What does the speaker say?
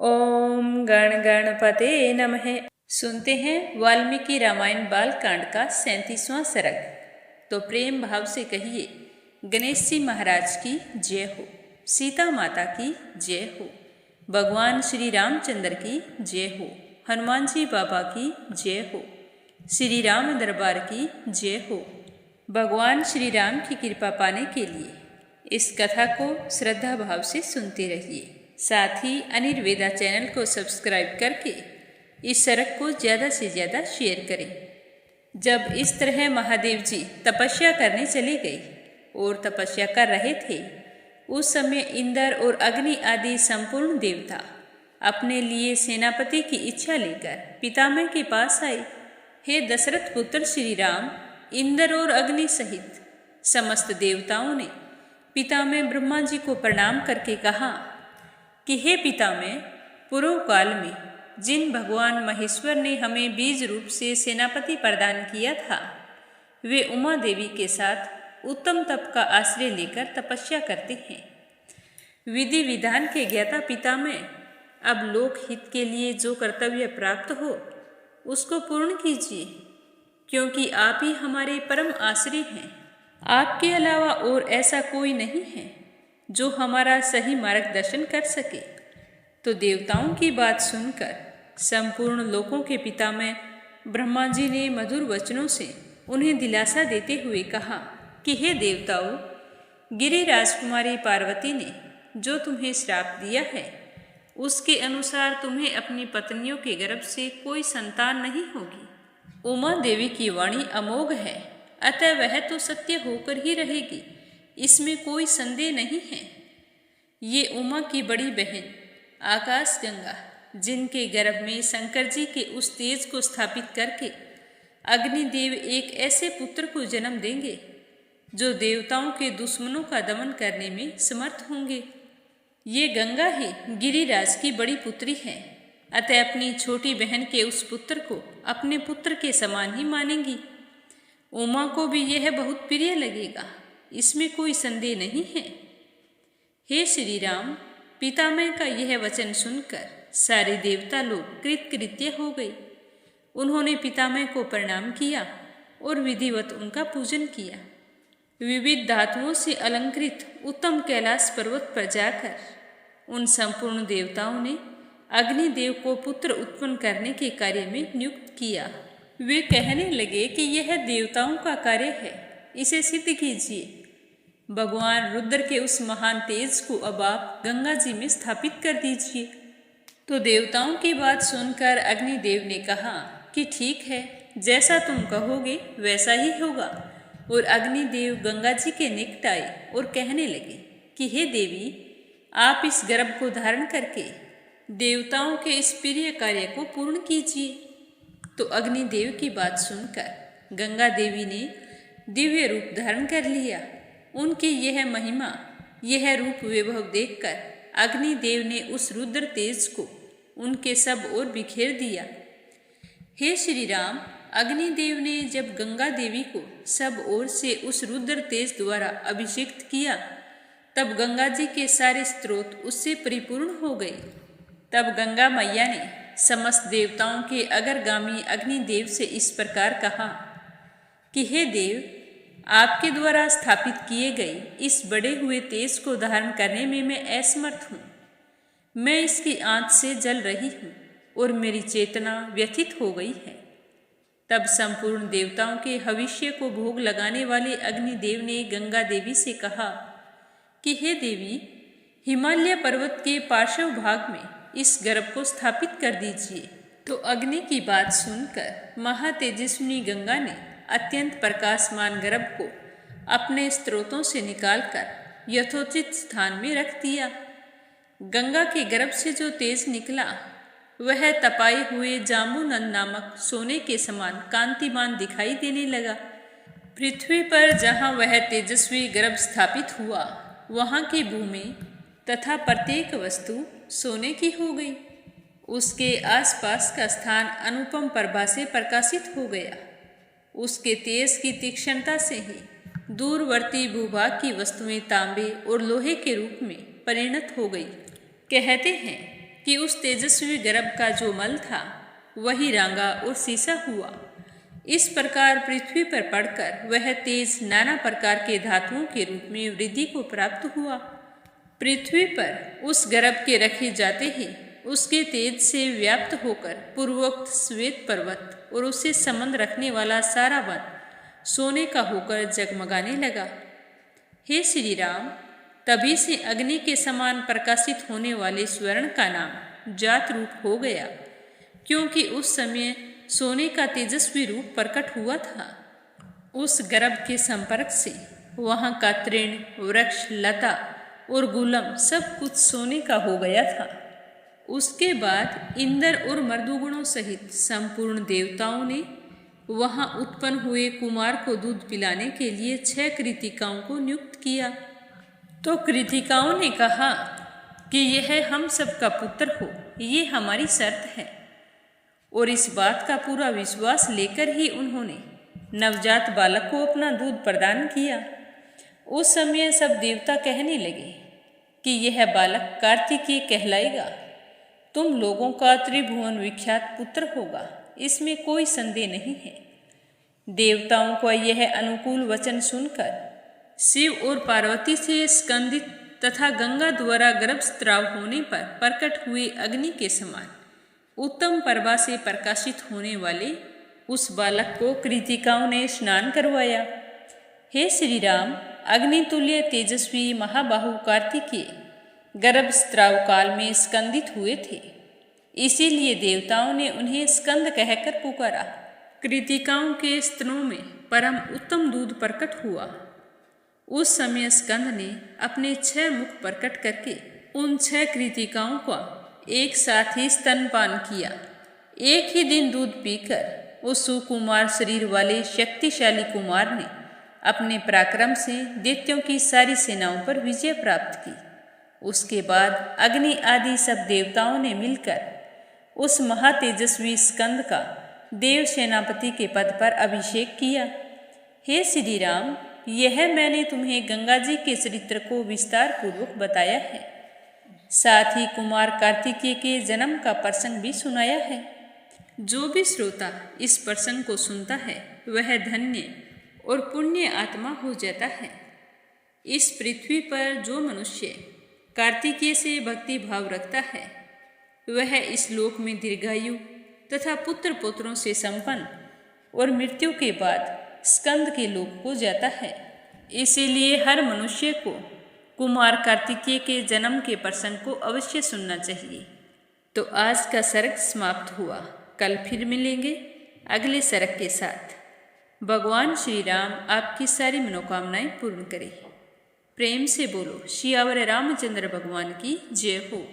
ओम गण गणपते नमः। सुनते हैं वाल्मीकि रामायण बालकांड का 37वां सर्ग। तो प्रेम भाव से कहिए, गणेश जी महाराज की जय हो, सीता माता की जय हो, भगवान श्री रामचंद्र की जय हो, हनुमान जी बाबा की जय हो, श्री राम दरबार की जय हो। भगवान श्री राम की कृपा पाने के लिए इस कथा को श्रद्धा भाव से सुनते रहिए। साथ ही अनिर्वेदा चैनल को सब्सक्राइब करके इस सर्ग को ज़्यादा से ज़्यादा शेयर करें। जब इस तरह महादेव जी तपस्या करने चले गए और तपस्या कर रहे थे, उस समय इंद्र और अग्नि आदि संपूर्ण देवता अपने लिए सेनापति की इच्छा लेकर पितामह के पास आए। हे दशरथ पुत्र श्री राम, इंद्र और अग्नि सहित समस्त देवताओं ने पितामह ब्रह्मा जी को प्रणाम करके कहा कि हे पितामह, पूर्व काल में जिन भगवान महेश्वर ने हमें बीज रूप से सेनापति प्रदान किया था, वे उमा देवी के साथ उत्तम तप का आश्रय लेकर तपस्या करते हैं। विधि विधान के ज्ञाता पितामह, अब लोक हित के लिए जो कर्तव्य प्राप्त हो उसको पूर्ण कीजिए, क्योंकि आप ही हमारे परम आश्रय हैं। आपके अलावा और ऐसा कोई नहीं है जो हमारा सही मार्गदर्शन कर सके। तो देवताओं की बात सुनकर संपूर्ण लोकों के पितामह ब्रह्मा जी ने मधुर वचनों से उन्हें दिलासा देते हुए कहा कि हे देवताओं, गिरि राजकुमारी पार्वती ने जो तुम्हें श्राप दिया है, उसके अनुसार तुम्हें अपनी पत्नियों के गर्भ से कोई संतान नहीं होगी। उमा देवी की वाणी अमोघ है, अतः वह तो सत्य होकर ही रहेगी, इसमें कोई संदेह नहीं है। ये उमा की बड़ी बहन आकाश गंगा, जिनके गर्भ में शंकर जी के उस तेज को स्थापित करके अग्निदेव एक ऐसे पुत्र को जन्म देंगे जो देवताओं के दुश्मनों का दमन करने में समर्थ होंगे। ये गंगा ही गिरिराज की बड़ी पुत्री है, अतः अपनी छोटी बहन के उस पुत्र को अपने पुत्र के समान ही मानेंगी। उमा को भी यह बहुत प्रिय लगेगा, इसमें कोई संदेह नहीं है। हे श्री राम, पितामह का यह वचन सुनकर सारे देवता लोग कृतकृत्य हो गए। उन्होंने पितामह को प्रणाम किया और विधिवत उनका पूजन किया। विविध धातुओं से अलंकृत उत्तम कैलाश पर्वत पर जाकर उन संपूर्ण देवताओं ने अग्निदेव को पुत्र उत्पन्न करने के कार्य में नियुक्त किया। वे कहने लगे कि यह देवताओं का कार्य है, इसे सिद्ध कीजिए। भगवान रुद्र के उस महान तेज को अब आप गंगा जी में स्थापित कर दीजिए। तो देवताओं की बात सुनकर अग्निदेव ने कहा कि ठीक है, जैसा तुम कहोगे वैसा ही होगा। और अग्निदेव गंगा जी के निकट आए और कहने लगे कि हे देवी, आप इस गर्भ को धारण करके देवताओं के इस प्रिय कार्य को पूर्ण कीजिए। तो अग्निदेव की बात सुनकर गंगा देवी ने दिव्य रूप धारण कर लिया। उनकी यह महिमा, यह रूप वैभव देखकर अग्निदेव ने उस रुद्र तेज को उनके सब ओर बिखेर दिया। हे श्री राम, अग्निदेव ने जब गंगा देवी को सब ओर से उस रुद्र तेज द्वारा अभिषेक किया, तब गंगा जी के सारे स्रोत उससे परिपूर्ण हो गए। तब गंगा मैया ने समस्त देवताओं के अग्रगामी अग्निदेव से इस प्रकार कहा कि हे देव, आपके द्वारा स्थापित किए गए इस बड़े हुए तेज को धारण करने में मैं असमर्थ हूँ। मैं इसकी आंच से जल रही हूँ और मेरी चेतना व्यथित हो गई है। तब संपूर्ण देवताओं के हविष्य को भोग लगाने वाले अग्निदेव ने गंगा देवी से कहा कि हे देवी, हिमालय पर्वत के पार्श्व भाग में इस गर्भ को स्थापित कर दीजिए। तो अग्नि की बात सुनकर महातेजस्विनी गंगा ने अत्यंत प्रकाशमान गर्भ को अपने स्त्रोतों से निकालकर यथोचित स्थान में रख दिया। गंगा के गर्भ से जो तेज निकला, वह तपाए हुए जामुनंद नामक सोने के समान कांतिमान दिखाई देने लगा। पृथ्वी पर जहाँ वह तेजस्वी गर्भ स्थापित हुआ, वहाँ की भूमि तथा प्रत्येक वस्तु सोने की हो गई। उसके आसपास का स्थान अनुपम प्रभा से प्रकाशित हो गया। उसके तेज की तीक्ष्णता से ही दूरवर्ती भूभाग की वस्तुएं तांबे और लोहे के रूप में परिणत हो गई। कहते हैं कि उस तेजस्वी गर्भ का जो मल था वही रांगा और सीसा हुआ। इस प्रकार पृथ्वी पर पड़कर वह तेज नाना प्रकार के धातुओं के रूप में वृद्धि को प्राप्त हुआ। पृथ्वी पर उस गर्भ के रखे जाते ही उसके तेज से व्याप्त होकर पूर्वोक्त श्वेत पर्वत और उससे संबंध रखने वाला सारा वन सोने का होकर जगमगाने लगा। हे श्री राम, तभी से अग्नि के समान प्रकाशित होने वाले स्वर्ण का नाम जात रूप हो गया, क्योंकि उस समय सोने का तेजस्वी रूप प्रकट हुआ था। उस गर्भ के संपर्क से वहाँ का तृण, वृक्ष, लता और गुलम सब कुछ सोने का हो गया था। उसके बाद इंद्र और मर्दुगुणों सहित संपूर्ण देवताओं ने वहाँ उत्पन्न हुए कुमार को दूध पिलाने के लिए 6 कृतिकाओं को नियुक्त किया। तो कृतिकाओं ने कहा कि यह हम सबका पुत्र हो, ये हमारी शर्त है। और इस बात का पूरा विश्वास लेकर ही उन्होंने नवजात बालक को अपना दूध प्रदान किया। उस समय सब देवता कहने लगे कि यह बालक कार्तिकेय कहलाएगा, तुम लोगों का त्रिभुवन विख्यात पुत्र होगा, इसमें कोई संदेह नहीं है। देवताओं का यह अनुकूल वचन सुनकर शिव और पार्वती से स्कंदित तथा गंगा द्वारा गर्भस्राव होने पर प्रकट हुए अग्नि के समान उत्तम प्रभा से प्रकाशित होने वाले उस बालक को कृतिकाओं ने स्नान करवाया। हे श्री राम, अग्नितुल्य तेजस्वी महाबाहु कार्तिकेय गर्भस्राव काल में स्कंदित हुए थे, इसीलिए देवताओं ने उन्हें स्कंद कहकर पुकारा। कृतिकाओं के स्तनों में परम उत्तम दूध प्रकट हुआ। उस समय स्कंद ने अपने 6 मुख प्रकट करके उन 6 कृतिकाओं का एक साथ ही स्तनपान किया। एक ही दिन दूध पीकर उस सुकुमार शरीर वाले शक्तिशाली कुमार ने अपने पराक्रम से दैत्यों की सारी सेनाओं पर विजय प्राप्त की। उसके बाद अग्नि आदि सब देवताओं ने मिलकर उस महातेजस्वी स्कंद का देव सेनापति के पद पर अभिषेक किया। हे श्री राम, यह मैंने तुम्हें गंगा जी के चरित्र को विस्तार पूर्वक बताया है, साथ ही कुमार कार्तिकेय के जन्म का प्रसंग भी सुनाया है। जो भी श्रोता इस प्रसंग को सुनता है वह धन्य और पुण्य आत्मा हो जाता है। इस पृथ्वी पर जो मनुष्य कार्तिकेय से भक्ति भाव रखता है वह इस लोक में दीर्घायु तथा पुत्र पुत्रों से संपन्न और मृत्यु के बाद स्कंद के लोक को जाता है। इसीलिए हर मनुष्य को कुमार कार्तिकेय के जन्म के प्रसंग को अवश्य सुनना चाहिए। तो आज का सर्ग समाप्त हुआ। कल फिर मिलेंगे अगले सर्ग के साथ। भगवान श्री राम आपकी सारी मनोकामनाएं पूर्ण करें। प्रेम से बोलो सियावर रामचंद्र भगवान की जय हो।